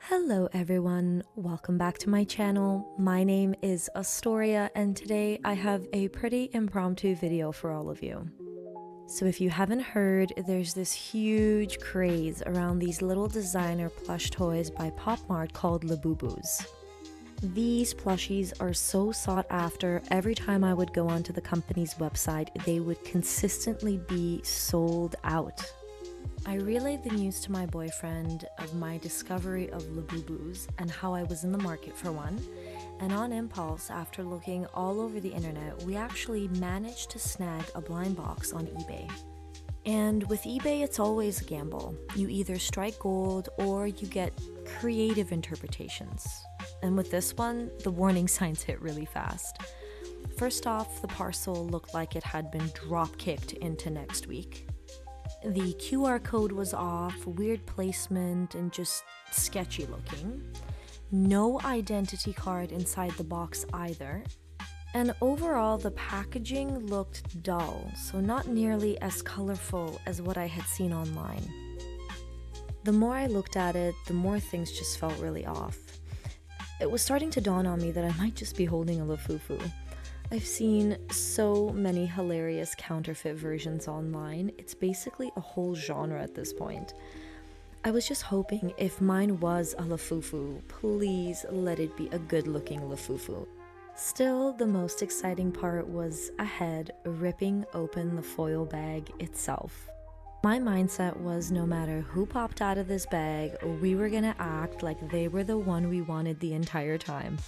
Hello everyone, welcome back to my channel. My name is ASZTORIA and today I have a pretty impromptu video for all of you. So if you haven't heard, there's this huge craze around these little designer plush toys by Pop Mart called Labubus. These plushies are so sought after. Every time I would go onto the company's website, they would consistently be sold out. I relayed the news to my boyfriend of my discovery of Labubus and how I was in the market for one, and on impulse, after looking all over the internet, we actually managed to snag a blind box on eBay. And with eBay, it's always a gamble. You either strike gold or you get creative interpretations. And with this one, the warning signs hit really fast. First off, the parcel looked like it had been drop-kicked into next week. The QR code was off, weird placement, and just sketchy looking. No identity card inside the box either. And overall, the packaging looked dull, so not nearly as colorful as what I had seen online. The more I looked at it, the more things just felt really off. It was starting to dawn on me that I might just be holding a Lafufu. I've seen so many hilarious counterfeit versions online. It's basically a whole genre at this point. I was just hoping if mine was a Lafufu, please let it be a good-looking Lafufu. Still, the most exciting part was ahead, ripping open the foil bag itself. My mindset was no matter who popped out of this bag, we were gonna act like they were the one we wanted the entire time.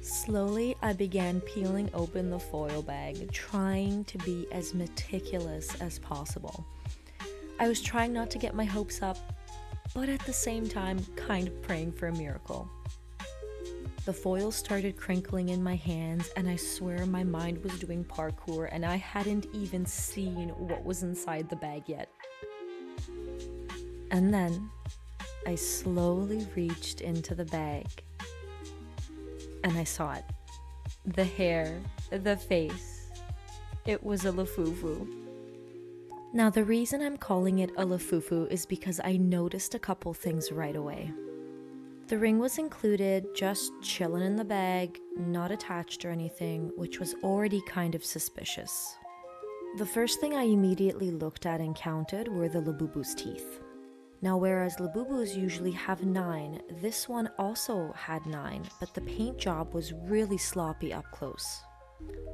Slowly, I began peeling open the foil bag, trying to be as meticulous as possible. I was trying not to get my hopes up, but at the same time, kind of praying for a miracle. The foil started crinkling in my hands, and I swear my mind was doing parkour and I hadn't even seen what was inside the bag yet. And then, I slowly reached into the bag. And I saw it. The hair, the face. It was a Lafufu. Now the reason I'm calling it a Lafufu is because I noticed a couple things right away. The ring was included, just chilling in the bag, not attached or anything, which was already kind of suspicious. The first thing I immediately looked at and counted were the Labubu's teeth. Now, whereas Labubus usually have 9, this one also had 9, but the paint job was really sloppy up close.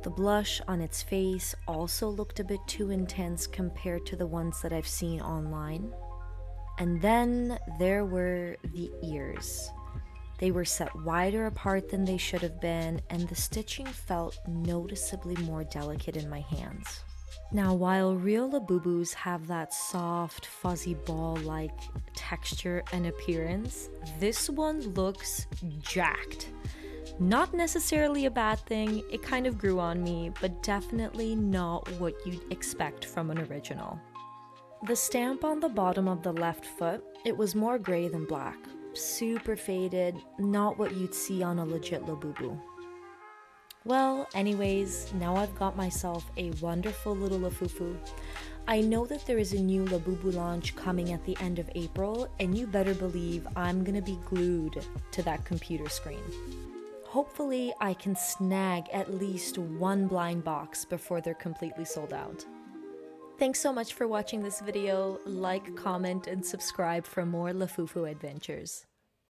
The blush on its face also looked a bit too intense compared to the ones that I've seen online. And then there were the ears. They were set wider apart than they should have been, and the stitching felt noticeably more delicate in my hands. Now, while real Labubus have that soft, fuzzy ball-like texture and appearance, this one looks jacked. Not necessarily a bad thing, it kind of grew on me, but definitely not what you'd expect from an original. The stamp on the bottom of the left foot, it was more gray than black. Super faded, not what you'd see on a legit Labubu. Well, anyways, now I've got myself a wonderful little Lafufu. I know that there is a new Labubu launch coming at the end of April, and you better believe I'm gonna be glued to that computer screen. Hopefully, I can snag at least one blind box before they're completely sold out. Thanks so much for watching this video. Like, comment, and subscribe for more Lafufu adventures.